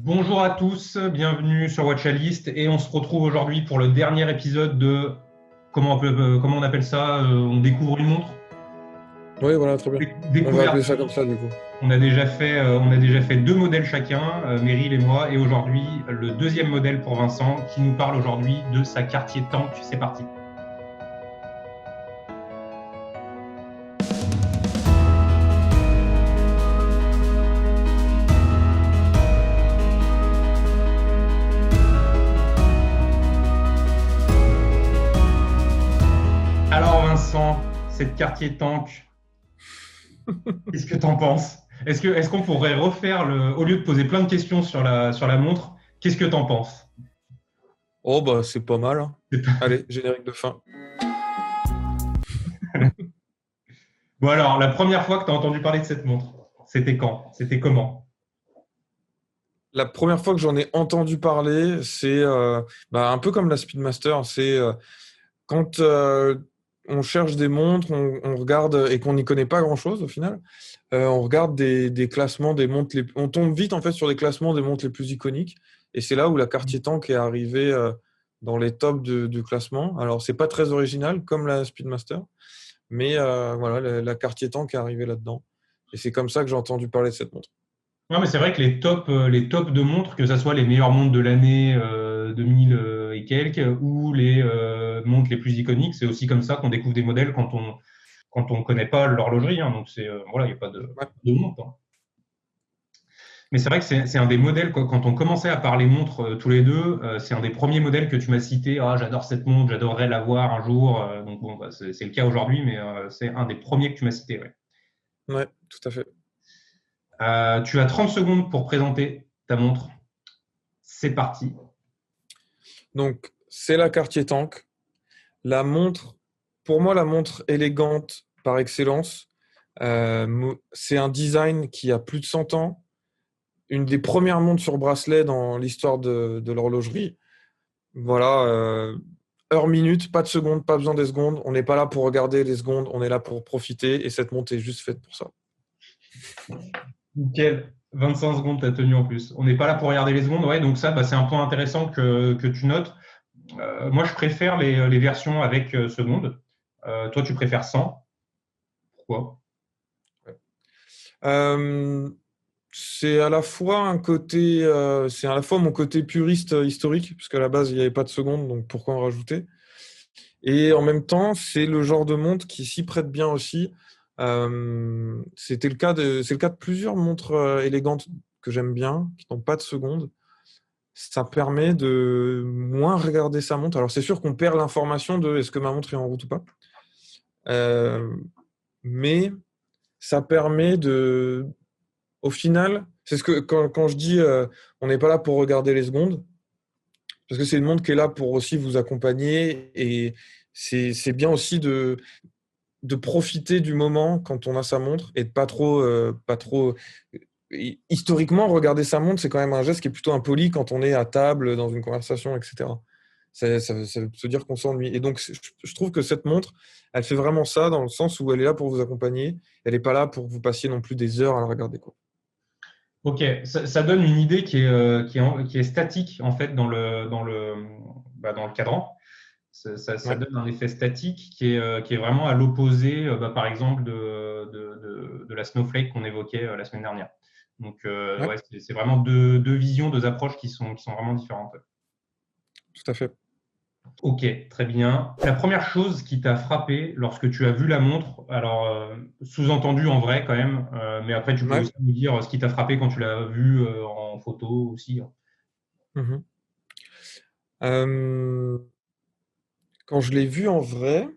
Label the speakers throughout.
Speaker 1: Bonjour à tous, bienvenue sur Watchalist et on se retrouve aujourd'hui pour le dernier épisode de comment on appelle ça, on découvre une montre.
Speaker 2: Oui, voilà, très bien. On va
Speaker 1: Découverte
Speaker 2: appeler
Speaker 1: de
Speaker 2: ça comme
Speaker 1: montre.
Speaker 2: ça, du coup.
Speaker 1: On a déjà fait deux modèles chacun, Meryl et moi, et aujourd'hui le deuxième modèle pour Vincent qui nous parle aujourd'hui de sa Cartier Tank. C'est parti. Alors Vincent, cette Cartier Tank, qu'est-ce que t'en penses? Est-ce qu'on pourrait refaire au lieu de poser plein de questions sur la montre, qu'est-ce que t'en penses?
Speaker 2: Oh, bah, c'est pas mal, hein. Allez, générique de fin.
Speaker 1: Bon alors, la première fois que tu as entendu parler de cette montre, c'était quand? C'était comment?
Speaker 2: La première fois que j'en ai entendu parler, c'est un peu comme la Speedmaster. C'est quand on cherche des montres, on regarde et qu'on n'y connaît pas grand-chose au final. On regarde des classements des montres. On tombe vite en fait sur des classements des montres les plus iconiques. Et c'est là où la Cartier Tank est arrivée dans les tops du classement. Alors, c'est pas très original comme la Speedmaster. Mais voilà, la Cartier Tank est arrivée là-dedans. Et c'est comme ça que j'ai entendu parler de cette montre.
Speaker 1: Non, mais c'est vrai que les tops de montres, que ce soit les meilleures montres de l'année 2000 et quelques, ou les montres les plus iconiques, c'est aussi comme ça qu'on découvre des modèles quand on connaît pas l'horlogerie, hein. Donc voilà, il n'y a pas
Speaker 2: Ouais.
Speaker 1: de montre, hein. Mais c'est vrai que c'est un des modèles, quand on commençait à parler montres tous les deux, c'est un des premiers modèles que tu m'as cité. Ah, j'adore cette montre, j'adorerais l'avoir un jour. Donc bon, bah, c'est le cas aujourd'hui, mais c'est un des premiers que tu m'as cité, ouais.
Speaker 2: Ouais, tout à fait.
Speaker 1: Tu as 30 secondes pour présenter ta montre. C'est parti.
Speaker 2: Donc, c'est la Cartier Tank. La montre, pour moi, la montre élégante par excellence. C'est un design qui a plus de 100 ans. Une des premières montres sur bracelet dans l'histoire de l'horlogerie. Voilà, heure, minute, pas de secondes, pas besoin des secondes. On n'est pas là pour regarder les secondes, on est là pour profiter. Et cette montre est juste faite pour ça.
Speaker 1: Nickel. 25 secondes, tu as tenu en plus. On n'est pas là pour regarder les secondes. Ouais, donc ça, bah, c'est un point intéressant que tu notes. Moi, je préfère les versions avec secondes. Toi, tu préfères 100. Pourquoi?
Speaker 2: Euh, c'est à la fois c'est à la fois mon côté puriste historique, puisqu'à la base il n'y avait pas de seconde, donc pourquoi en rajouter? Et en même temps, c'est le genre de montre qui s'y prête bien aussi. C'est le cas de plusieurs montres élégantes que j'aime bien, qui n'ont pas de seconde. Ça permet de moins regarder sa montre. Alors c'est sûr qu'on perd l'information de est-ce que ma montre est en route ou pas. Euh, mais ça permet au final, c'est ce que quand je dis on n'est pas là pour regarder les secondes, parce que c'est une montre qui est là pour aussi vous accompagner et c'est bien aussi de profiter du moment quand on a sa montre et de pas trop. Historiquement, regarder sa montre, c'est quand même un geste qui est plutôt impoli quand on est à table, dans une conversation, etc. Ça veut se dire qu'on s'ennuie. Et donc, je trouve que cette montre, elle fait vraiment ça dans le sens où elle est là pour vous accompagner. Elle n'est pas là pour que vous passiez non plus des heures à la regarder, quoi.
Speaker 1: Ok, ça donne une idée qui est statique en fait dans le cadran. Ça
Speaker 2: Ouais,
Speaker 1: donne un effet statique qui est vraiment à l'opposé, bah, par exemple, de la Snowflake qu'on évoquait la semaine dernière. Donc,
Speaker 2: ouais,
Speaker 1: ouais, c'est vraiment deux visions, deux approches qui sont vraiment différentes.
Speaker 2: tout à fait.
Speaker 1: Ok, très bien. La première chose qui t'a frappé lorsque tu as vu la montre, alors sous-entendu en vrai quand même, mais après tu peux
Speaker 2: Ouais.
Speaker 1: aussi nous dire ce qui t'a frappé quand tu l'as vu en photo aussi, hein.
Speaker 2: Mhm. Euh, Quand je l'ai vue en vrai,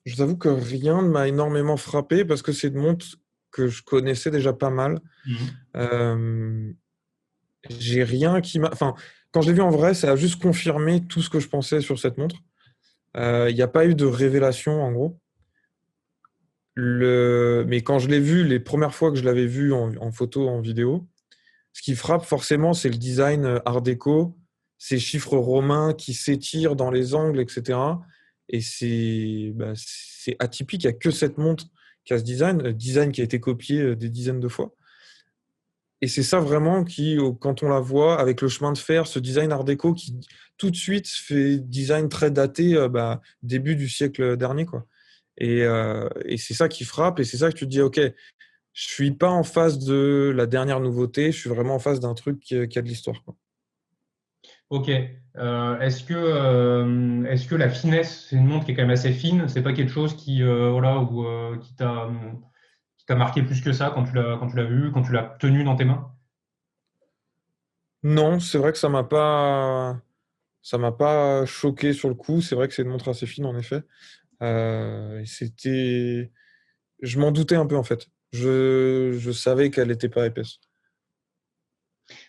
Speaker 2: je vous avoue que rien ne m'a énormément frappé parce que c'est une montre que je connaissais déjà pas mal.
Speaker 1: Mhm.
Speaker 2: Euh, j'ai rien qui m'a. Enfin, quand je l'ai vue en vrai, ça a juste confirmé tout ce que je pensais sur cette montre. Il n'y a pas eu de révélation en gros. Mais quand je l'ai vue, les premières fois que je l'avais vue en photo, en vidéo, ce qui frappe forcément, c'est le design art déco, ces chiffres romains qui s'étirent dans les angles, etc. Et c'est atypique, il n'y a que cette montre qui a ce design qui a été copié des dizaines de fois. Et c'est ça vraiment qui, quand on la voit avec le chemin de fer, ce design art déco qui tout de suite fait design très daté, début du siècle dernier, quoi. Et c'est ça qui frappe, et c'est ça que tu te dis, ok, je suis pas en face de la dernière nouveauté, je suis vraiment en face d'un truc qui a de l'histoire, quoi.
Speaker 1: Ok. Est-ce que la finesse, c'est une montre qui est quand même assez fine, c'est pas quelque chose qui, voilà, ou, qui t'a marqué plus que ça quand tu l'as vu, quand tu l'as tenu dans tes mains?
Speaker 2: Non, c'est vrai que ça m'a pas choqué sur le coup. C'est vrai que c'est une montre assez fine, en effet. Et je m'en doutais un peu, en fait. Je savais qu'elle n'était pas épaisse.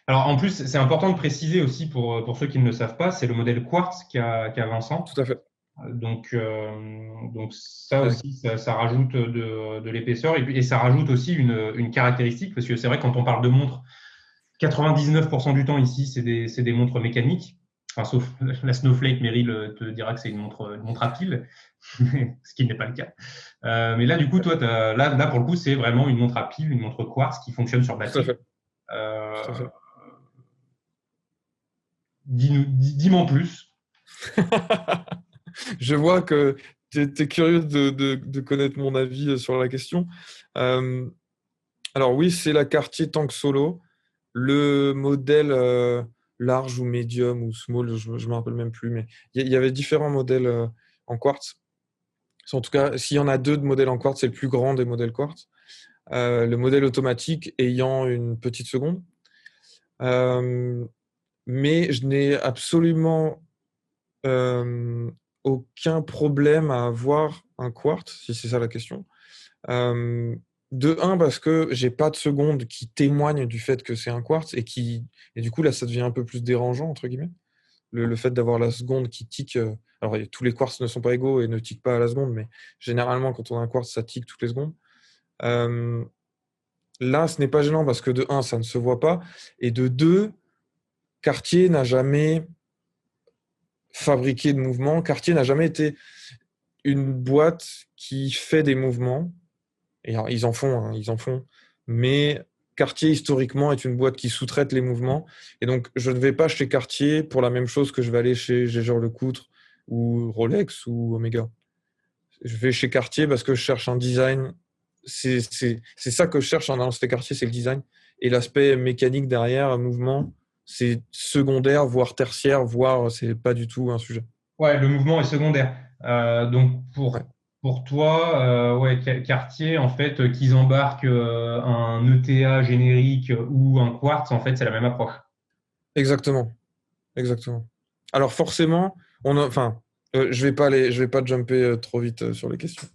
Speaker 1: Alors en plus, c'est important de préciser aussi pour ceux qui ne le savent pas, c'est le modèle Quartz qui a Vincent.
Speaker 2: Tout à fait.
Speaker 1: Donc ça
Speaker 2: Ouais.
Speaker 1: aussi, ça rajoute de l'épaisseur et ça rajoute aussi une caractéristique, parce que c'est vrai, quand on parle de montres, 99% du temps ici, c'est des montres mécaniques. Enfin, sauf la Snowflake, Meryl te dira que c'est une montre à pile, ce qui n'est pas le cas. Mais là, du coup, toi, là, pour le coup, c'est vraiment une montre à pile, une montre quartz qui fonctionne sur
Speaker 2: Tout à
Speaker 1: batterie.
Speaker 2: fait. Tout à
Speaker 1: Euh,
Speaker 2: fait.
Speaker 1: Dis-moi en plus.
Speaker 2: Je vois que tu es curieux de connaître mon avis sur la question. Euh, alors oui, c'est la Cartier Tank Solo. Le modèle large ou médium ou small, je ne me rappelle même plus, mais il y avait différents modèles en quartz. En tout cas, s'il y en a deux de modèles en quartz, c'est le plus grand des modèles quartz. Le modèle automatique ayant une petite seconde. Euh, mais je n'ai absolument euh, aucun problème à avoir un quartz, si c'est ça la question. Euh, de un, parce que j'ai pas de seconde qui témoigne du fait que c'est un quartz et du coup, là, ça devient un peu plus dérangeant, entre guillemets. Le fait d'avoir la seconde qui tique. Alors, tous les quartz ne sont pas égaux et ne tiquent pas à la seconde, mais généralement, quand on a un quartz, ça tique toutes les secondes. Euh, Là, ce n'est pas gênant parce que de un, ça ne se voit pas. Et de deux, Cartier n'a jamais fabriqué de mouvements. Cartier n'a jamais été une boîte qui fait des mouvements. Et alors, ils en font, hein, ils en font. Mais Cartier, historiquement, est une boîte qui sous-traite les mouvements. Et donc, je ne vais pas chez Cartier pour la même chose que je vais aller chez Jaeger-LeCoultre ou Rolex ou Omega. Je vais chez Cartier parce que je cherche un design. C'est ça que je cherche en allant chez Cartier, c'est le design. Et l'aspect mécanique derrière, mouvement, c'est secondaire, voire tertiaire, voire c'est pas du tout un sujet.
Speaker 1: Ouais, le mouvement est secondaire. Donc
Speaker 2: Ouais,
Speaker 1: pour toi, ouais, Cartier, en fait, qu'ils embarquent un ETA générique ou un quartz, en fait, c'est la même approche.
Speaker 2: exactement, exactement. Alors forcément, enfin, je vais pas jumper trop vite sur les questions.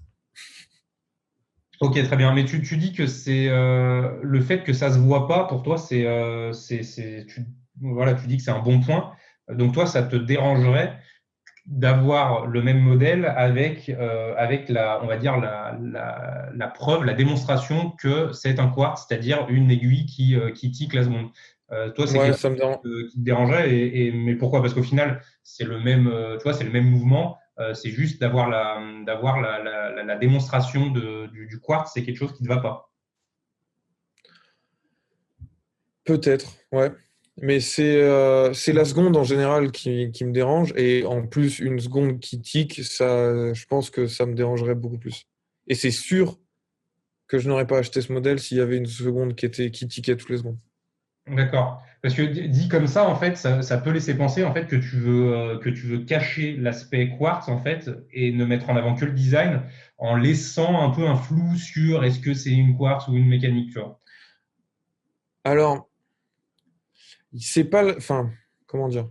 Speaker 1: Ok, très bien. Mais tu dis que c'est le fait que ça se voit pas, pour toi, voilà, tu dis que c'est un bon point. Donc toi, ça te dérangerait d'avoir le même modèle avec on va dire la preuve, la démonstration que c'est un quartz, c'est-à-dire une aiguille qui tique la seconde. Toi, c'est
Speaker 2: Ouais,
Speaker 1: quelque
Speaker 2: ça me
Speaker 1: chose
Speaker 2: dérange.
Speaker 1: qui te dérangerait, mais pourquoi? Parce qu'au final, c'est le même, tu vois, c'est le même mouvement. C'est juste d'avoir la démonstration du quartz, c'est quelque chose qui ne va pas.
Speaker 2: Peut-être, ouais. Mais c'est la seconde en général qui me dérange. Et en plus, une seconde qui tique, ça, je pense que ça me dérangerait beaucoup plus. Et c'est sûr que je n'aurais pas acheté ce modèle s'il y avait une seconde qui tiquait toutes les secondes.
Speaker 1: D'accord. Parce que dit comme ça, en fait, ça peut laisser penser en fait que tu veux cacher l'aspect quartz en fait et ne mettre en avant que le design en laissant un peu un flou sur est-ce que c'est une quartz ou une mécanique, tu vois.
Speaker 2: Alors, c'est pas, enfin, comment dire?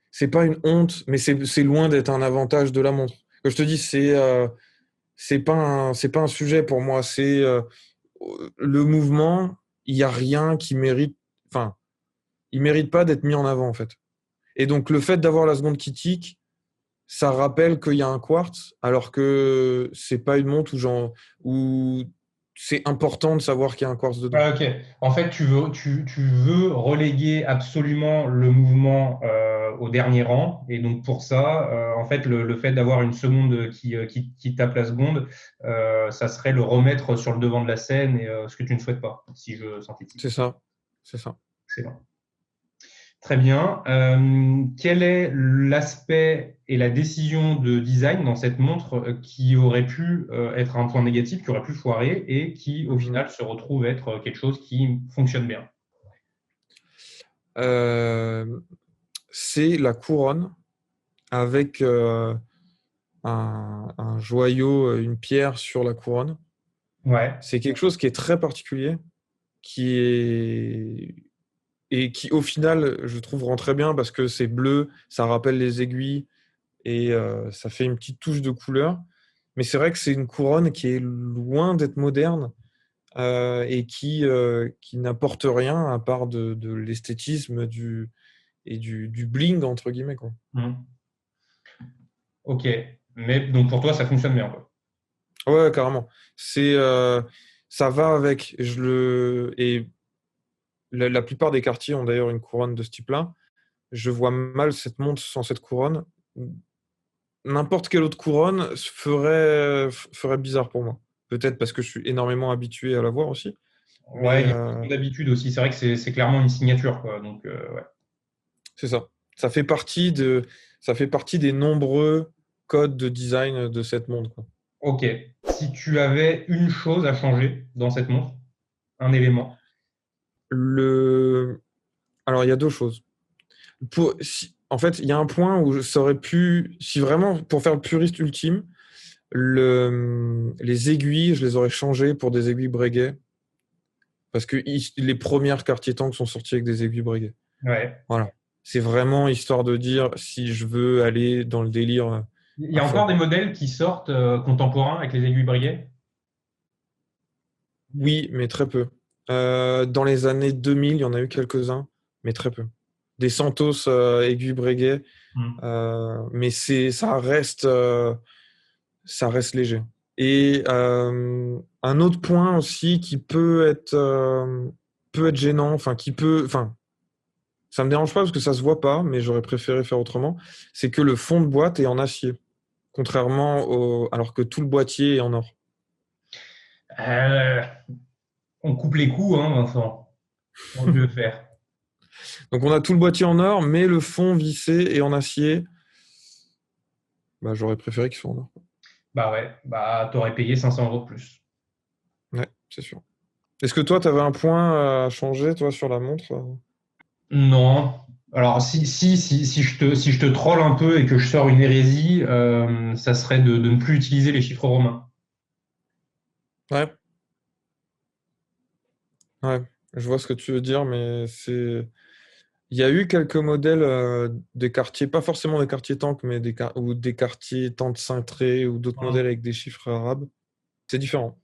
Speaker 2: C'est pas une honte, mais c'est loin d'être un avantage de la montre. Comme je te dis, c'est pas un sujet pour moi. C'est le mouvement. Il y a rien qui mérite. Enfin, il mérite pas d'être mis en avant en fait. Et donc le fait d'avoir la seconde qui tique, ça rappelle qu'il y a un quartz, alors que c'est pas une montre où c'est important de savoir qu'il y a un quartz dedans.
Speaker 1: Ah, ok. En fait, tu veux reléguer absolument le mouvement au dernier rang. Et donc, pour ça, en fait, le fait d'avoir une seconde qui tape la seconde, ça serait le remettre sur le devant de la scène et ce que tu ne souhaites pas, si je synthétise.
Speaker 2: C'est ça. C'est ça.
Speaker 1: Excellent. Très bien. Quel est l'aspect et la décision de design dans cette montre qui aurait pu être un point négatif, qui aurait pu foirer et qui, au final, se retrouve être quelque chose qui fonctionne bien?
Speaker 2: C'est la couronne avec un joyau, une pierre sur la couronne.
Speaker 1: Ouais.
Speaker 2: C'est quelque chose qui est très particulier, et qui, au final, je trouve, rend très bien parce que c'est bleu, ça rappelle les aiguilles et ça fait une petite touche de couleur. Mais c'est vrai que c'est une couronne qui est loin d'être moderne et qui n'apporte rien à part de l'esthétisme et du bling, entre guillemets, quoi.
Speaker 1: Mhm. Ok. Mais donc pour toi, ça fonctionne bien, quoi.
Speaker 2: Ouais, carrément. Ça va avec. Et la plupart des quartiers ont d'ailleurs une couronne de ce type-là. Je vois mal cette montre sans cette couronne. N'importe quelle autre couronne ferait bizarre pour moi. Peut-être parce que je suis énormément habitué à la voir aussi.
Speaker 1: Ouais,
Speaker 2: Mais
Speaker 1: il y a une question d'habitude aussi. C'est vrai que c'est clairement une signature, quoi. Donc, ouais.
Speaker 2: c'est ça. Ça fait partie des nombreux codes de design de cette montre, quoi.
Speaker 1: Ok. Si tu avais une chose à changer dans cette montre, un élément.
Speaker 2: Le... Alors, il y a deux choses. En fait, il y a un point où ça aurait pu, si vraiment, pour faire le puriste ultime, les aiguilles, je les aurais changées pour des aiguilles Breguet. Parce que les premières quartier tank sont sorties avec des aiguilles Breguet.
Speaker 1: Ouais.
Speaker 2: Voilà. C'est vraiment histoire de dire si je veux aller dans le délire
Speaker 1: Il y
Speaker 2: à
Speaker 1: a encore
Speaker 2: fond.
Speaker 1: des modèles qui sortent contemporains avec les aiguilles Breguet?
Speaker 2: Oui, mais très peu. Dans les années 2000, il y en a eu quelques-uns, mais très peu. Des Santos aiguilles Breguet,
Speaker 1: Hmm.
Speaker 2: mais ça reste léger. Et un autre point aussi qui peut être gênant, enfin, ça me dérange pas parce que ça se voit pas, mais j'aurais préféré faire autrement, c'est que le fond de boîte est en acier, alors que tout le boîtier est en or.
Speaker 1: Euh, on coupe les coups, hein, Vincent. On peut le faire.
Speaker 2: Donc on a tout le boîtier en or, mais le fond vissé est en acier. Bah, j'aurais préféré qu'il soit en or.
Speaker 1: Bah ouais, bah t'aurais payé 500 € de plus.
Speaker 2: Ouais, c'est sûr. Est-ce que toi, tu avais un point à changer, toi, sur la montre?
Speaker 1: Non. Alors, si je te troll un peu et que je sors une hérésie, ça serait de ne plus utiliser les chiffres romains.
Speaker 2: Ouais, ouais, je vois ce que tu veux dire, mais c'est. Il y a eu quelques modèles des quartiers, pas forcément des quartiers tank, mais ou des quartiers tente cintrés ou d'autres modèles avec des chiffres arabes. C'est différent.
Speaker 1: Bah,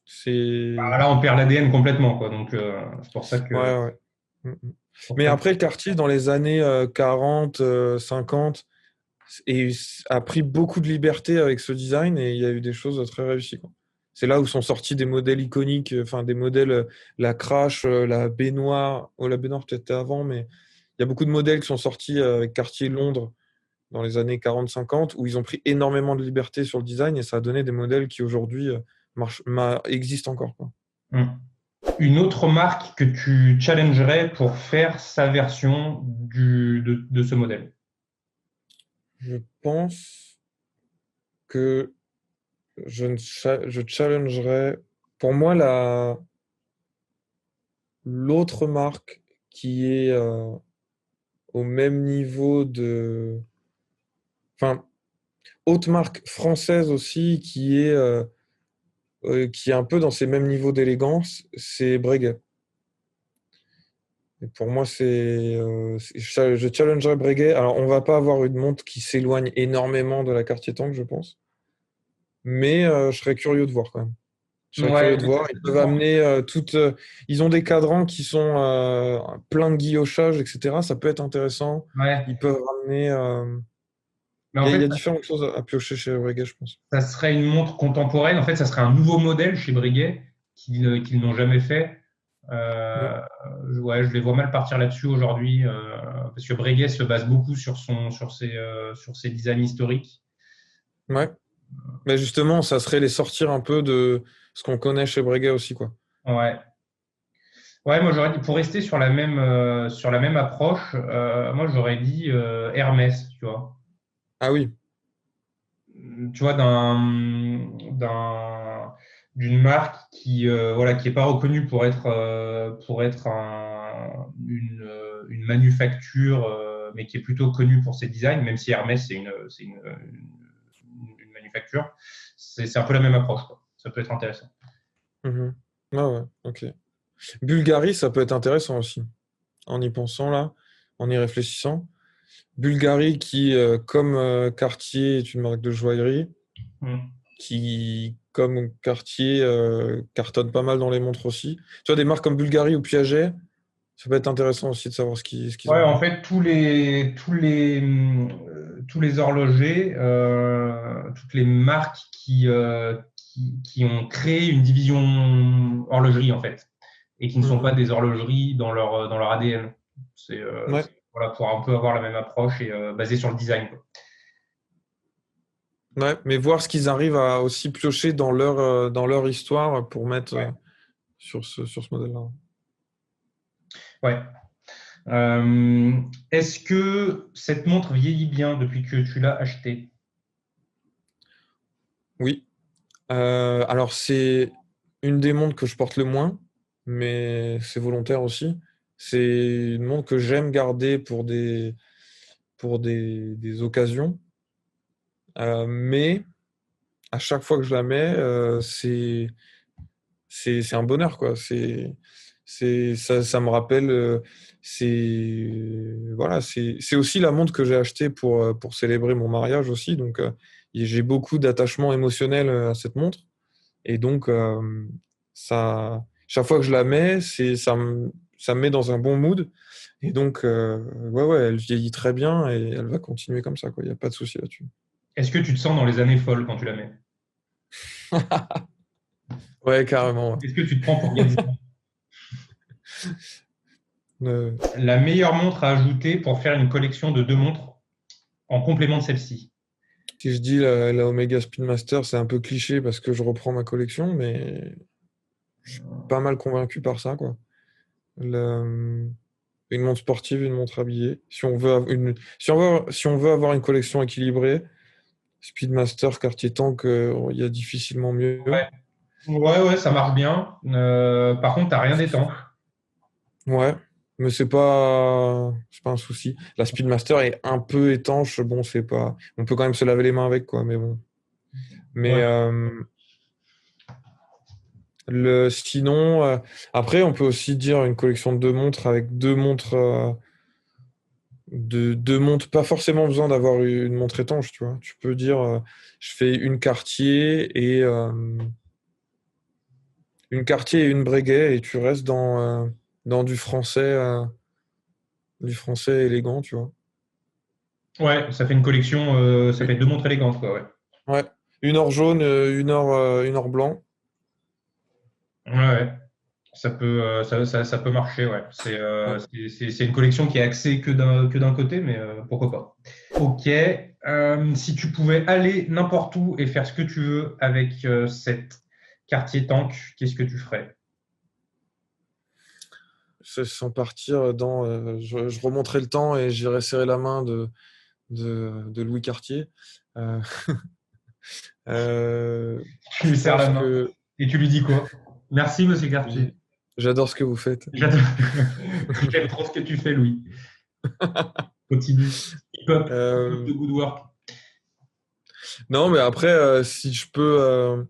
Speaker 2: C'est.
Speaker 1: là, on perd l'ADN complètement, quoi. Donc, c'est pour ça que.
Speaker 2: Ouais, ouais. Mm, mm.
Speaker 1: Pour
Speaker 2: Mais
Speaker 1: ça
Speaker 2: après,
Speaker 1: que-
Speaker 2: le quartier, dans les années 40, 50, a pris beaucoup de liberté avec ce design et il y a eu des choses très réussies, quoi. C'est là où sont sortis des modèles iconiques, enfin des modèles, la Crash, la Baignoire, la Baignoire peut-être avant, mais il y a beaucoup de modèles qui sont sortis avec Cartier Londres dans les années 40-50 où ils ont pris énormément de liberté sur le design et ça a donné des modèles qui aujourd'hui existent encore, quoi.
Speaker 1: Hmm. Une autre marque que tu challengerais pour faire sa version de ce modèle.
Speaker 2: Je pense que je challengerais, pour moi, l'autre marque qui est au même niveau enfin, autre marque française aussi qui est un peu dans ces mêmes niveaux d'élégance, c'est Breguet. Et pour moi, je challengerais Breguet. Alors, on va pas avoir une montre qui s'éloigne énormément de la Cartier Tank, je pense, mais je serais curieux de voir quand même. Je serais curieux
Speaker 1: Ouais,
Speaker 2: de
Speaker 1: mais ça,
Speaker 2: voir. Ils peuvent amener ils ont des cadrans qui sont pleins de guillochages, etc. Ça peut être intéressant.
Speaker 1: ouais.
Speaker 2: Ils peuvent ramener.
Speaker 1: Mais en
Speaker 2: Il y
Speaker 1: fait,
Speaker 2: a différentes choses à piocher chez Breguet, je pense.
Speaker 1: ça serait une montre contemporaine. En fait, ça serait un nouveau modèle chez Breguet qu'ils n'ont jamais fait.
Speaker 2: Ouais.
Speaker 1: Ouais, je les vois mal partir là-dessus aujourd'hui, parce que Breguet se base beaucoup sur ses designs historiques.
Speaker 2: Ouais. Mais justement, ça serait les sortir un peu de ce qu'on connaît chez Breguet aussi, quoi.
Speaker 1: Ouais. Ouais, moi j'aurais dit, pour rester sur la même approche, moi j'aurais dit Hermès, tu vois.
Speaker 2: Ah oui.
Speaker 1: Tu vois, d'une marque qui voilà, qui est pas reconnue pour être une manufacture, mais qui est plutôt connue pour ses designs, même si Hermès une manufacture. C'est un peu la même approche, quoi. Ça peut être intéressant.
Speaker 2: Mhm. Ah ouais, ok. Bulgarie, ça peut être intéressant aussi, en y pensant là, en y réfléchissant. Bulgarie qui, comme Cartier, est une marque de joaillerie,
Speaker 1: Mm.
Speaker 2: qui, comme Cartier, cartonne pas mal dans les montres aussi. Tu vois, des marques comme Bulgari ou Piaget, ça peut être intéressant aussi de savoir ce qu'ils
Speaker 1: Ouais,
Speaker 2: ont.
Speaker 1: en fait, tous les horlogers, toutes les marques qui ont créé une division horlogerie, en fait, et qui ne sont
Speaker 2: Mhm.
Speaker 1: pas des horlogeries dans leur ADN.
Speaker 2: Ouais,
Speaker 1: Voilà, pour un peu avoir la même approche et basée sur le design, quoi.
Speaker 2: ouais, mais voir ce qu'ils arrivent à aussi piocher dans leur histoire pour mettre
Speaker 1: Ouais.
Speaker 2: sur ce modèle-là.
Speaker 1: Ouais. Euh, Est-ce que cette montre vieillit bien depuis que tu l'as achetée?
Speaker 2: Oui. Alors, c'est une des montres que je porte le moins, mais c'est volontaire aussi. C'est une montre que j'aime garder pour des occasions. Mais à chaque fois que je la mets, c'est un bonheur, quoi. Ça me rappelle. Voilà, c'est aussi la montre que j'ai achetée pour célébrer mon mariage aussi. Donc, j'ai beaucoup d'attachement émotionnel à cette montre. Et donc, chaque fois que je la mets, ça me met dans un bon mood. Et donc, ouais, ouais, elle vieillit très bien et elle va continuer comme ça, quoi. Il n'y a pas de souci là-dessus.
Speaker 1: Est-ce que tu te sens dans les années folles quand tu la mets?
Speaker 2: Ouais, carrément. Ouais.
Speaker 1: Est-ce que tu te prends pour Gainsbourg?
Speaker 2: Euh,
Speaker 1: La meilleure montre à ajouter pour faire une collection de deux montres en complément de celle-ci.
Speaker 2: Si je dis la Omega Speedmaster, c'est un peu cliché parce que je reprends ma collection, mais je suis pas mal convaincu par ça, quoi. Le- une montre sportive, une montre habillée. Si on veut avoir une collection équilibrée, Speedmaster, Cartier Tank, il y a difficilement mieux.
Speaker 1: Ouais, ouais, ouais, ça marche bien. Par contre, t'as rien d'étanche.
Speaker 2: Ouais, mais c'est pas un souci. La Speedmaster est un peu étanche. Bon, c'est pas, on peut quand même se laver les mains avec, quoi, mais bon. Mais
Speaker 1: Ouais.
Speaker 2: sinon, après, on peut aussi dire une collection de deux montres avec deux montres, pas forcément besoin d'avoir une montre étanche, tu vois. Tu peux dire, je fais une Cartier et une Breguet, et tu restes dans du français élégant, tu vois.
Speaker 1: Ouais, ça fait une collection, ça fait deux montres élégantes, quoi, ouais.
Speaker 2: Ouais, une or jaune, une or blanc.
Speaker 1: Ouais, ouais. Ça peut marcher, ouais.
Speaker 2: Ouais.
Speaker 1: C'est une collection qui est axée que d'un côté, mais pourquoi pas. Ok. Si tu pouvais aller n'importe où et faire ce que tu veux avec cette quartier tank, qu'est-ce que tu ferais?
Speaker 2: Sans partir je remonterai le temps et j'irai serrer la main de Louis Cartier. Euh,
Speaker 1: Tu
Speaker 2: je
Speaker 1: lui serres la
Speaker 2: pense
Speaker 1: main
Speaker 2: que
Speaker 1: et tu lui dis quoi? Merci, monsieur
Speaker 2: j-
Speaker 1: Cartier.
Speaker 2: j'adore ce que vous faites.
Speaker 1: J'adore. J'aime trop ce que tu fais, Louis. Continue. Keep up
Speaker 2: Euh,
Speaker 1: the good work.
Speaker 2: non, mais après, si je peux,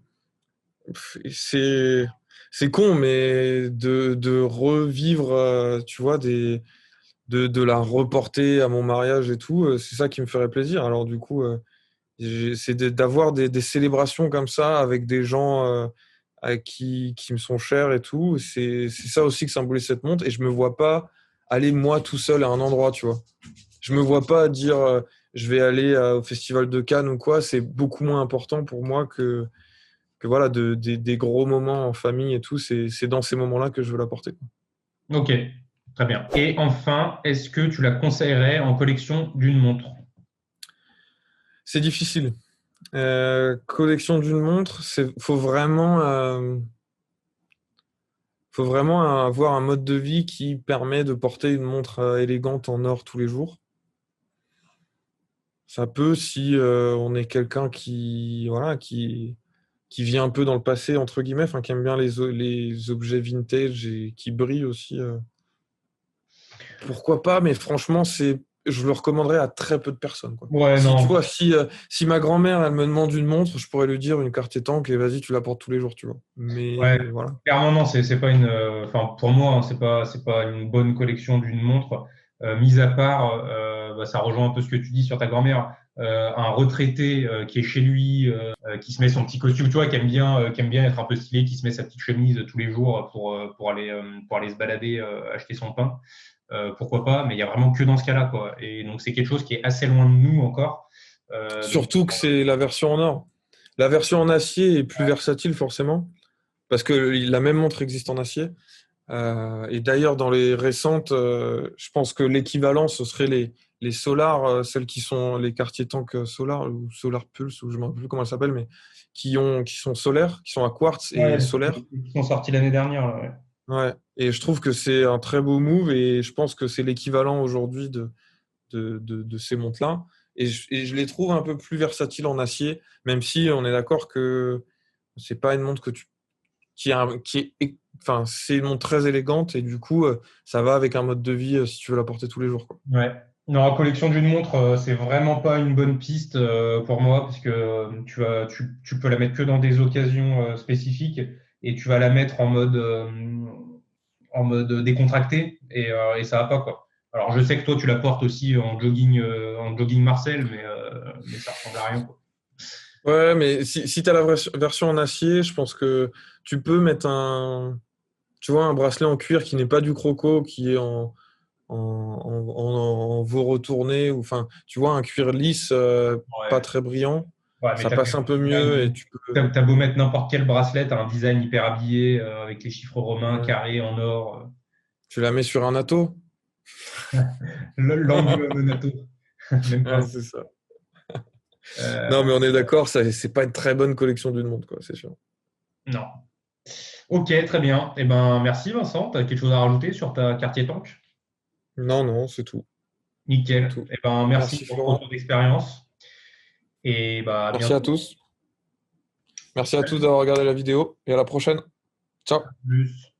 Speaker 2: c'est c'est con, mais de revivre, tu vois, de la reporter à mon mariage et tout, c'est ça qui me ferait plaisir. Alors du coup, d'avoir des célébrations comme ça avec des gens qui me sont chers et tout. C'est ça aussi que symbolise cette montre. Et je me vois pas aller moi tout seul à un endroit, tu vois. Je me vois pas dire je vais aller au Festival de Cannes ou quoi. C'est beaucoup moins important pour moi voilà, des gros moments en famille et tout, c'est dans ces moments-là que je veux la porter.
Speaker 1: Ok, très bien. Et enfin, est-ce que tu la conseillerais en collection d'une montre?
Speaker 2: C'est difficile. Collection d'une montre, faut vraiment avoir un mode de vie qui permet de porter une montre élégante en or tous les jours. Ça peut si on est quelqu'un qui vit un peu dans le passé, entre guillemets, enfin, qui aime bien les objets vintage et qui brillent aussi. Pourquoi pas, mais franchement, je le recommanderais à très peu de personnes, quoi.
Speaker 1: Ouais,
Speaker 2: Si tu
Speaker 1: non.
Speaker 2: vois, si ma grand-mère, elle me demande une montre, je pourrais lui dire une Cartier Tank et vas-y, tu la portes tous les jours, tu vois.
Speaker 1: Ouais,
Speaker 2: Mais voilà.
Speaker 1: clairement, non, c'est pas une. Enfin, pour moi, hein, c'est pas une bonne collection d'une montre. Mis à part, bah, ça rejoint un peu ce que tu dis sur ta grand-mère. Un retraité qui est chez lui, qui se met son petit costume, tu vois, qui aime bien être un peu stylé, qui se met sa petite chemise tous les jours pour aller se balader, acheter son pain. Pourquoi pas? Mais il y a vraiment que dans ce cas-là, quoi. Et donc c'est quelque chose qui est assez loin de nous encore. Donc
Speaker 2: Surtout que c'est la version en or. La version en acier est plus versatile, forcément, parce que la même montre existe en acier. Et d'ailleurs, dans les récentes, je pense que l'équivalent, ce serait les Solar, celles qui sont les Cartier Tank Solar ou Solar Pulse, ou je ne me rappelle plus comment elles s'appellent, mais qui sont solaires, qui sont à quartz et
Speaker 1: ouais,
Speaker 2: solaire.
Speaker 1: qui sont sortis l'année dernière, là, ouais.
Speaker 2: Ouais. Et je trouve que c'est un très beau move et je pense que c'est l'équivalent aujourd'hui de ces montres-là. Et je les trouve un peu plus versatiles en acier, même si on est d'accord que c'est pas une montre enfin, c'est une montre très élégante et du coup, ça va avec un mode de vie si tu veux la porter tous les jours, quoi.
Speaker 1: Ouais. Non, la collection d'une montre, c'est vraiment pas une bonne piste pour moi, parce que tu peux la mettre que dans des occasions spécifiques et tu vas la mettre en mode décontracté et ça va pas, quoi. Alors, je sais que toi, tu la portes aussi en jogging Marcel, mais ça ressemble à rien, quoi.
Speaker 2: Ouais, mais si tu as la version en acier, je pense que tu peux mettre tu vois, un bracelet en cuir qui n'est pas du croco, qui est en veau retourné, ou enfin, tu vois, un cuir lisse, pas
Speaker 1: Ouais.
Speaker 2: très brillant,
Speaker 1: Ouais, mais
Speaker 2: ça passe un peu mieux et tu peux.
Speaker 1: t'as beau mettre n'importe quel bracelet, t'as un design hyper habillé avec les chiffres romains
Speaker 2: Ouais.
Speaker 1: carrés en or.
Speaker 2: Tu la mets sur un atto.
Speaker 1: L'angle Monato, même
Speaker 2: Ouais,
Speaker 1: pas.
Speaker 2: c'est ça. Non,
Speaker 1: Euh,
Speaker 2: mais on est d'accord, ça, c'est pas une très bonne collection d'une montre, quoi, c'est sûr.
Speaker 1: non. Ok, très bien. Eh ben, merci Vincent. Tu as quelque chose à rajouter sur ta Cartier Tank?
Speaker 2: Non, non, c'est tout. C'est
Speaker 1: Nickel.
Speaker 2: tout.
Speaker 1: Eh ben, merci
Speaker 2: Merci,
Speaker 1: pour le
Speaker 2: Florent.
Speaker 1: retour d'expérience. Et bah, à
Speaker 2: Merci à
Speaker 1: bientôt.
Speaker 2: tous. Merci à tous d'avoir regardé la vidéo et à la prochaine. Ciao.
Speaker 1: Plus.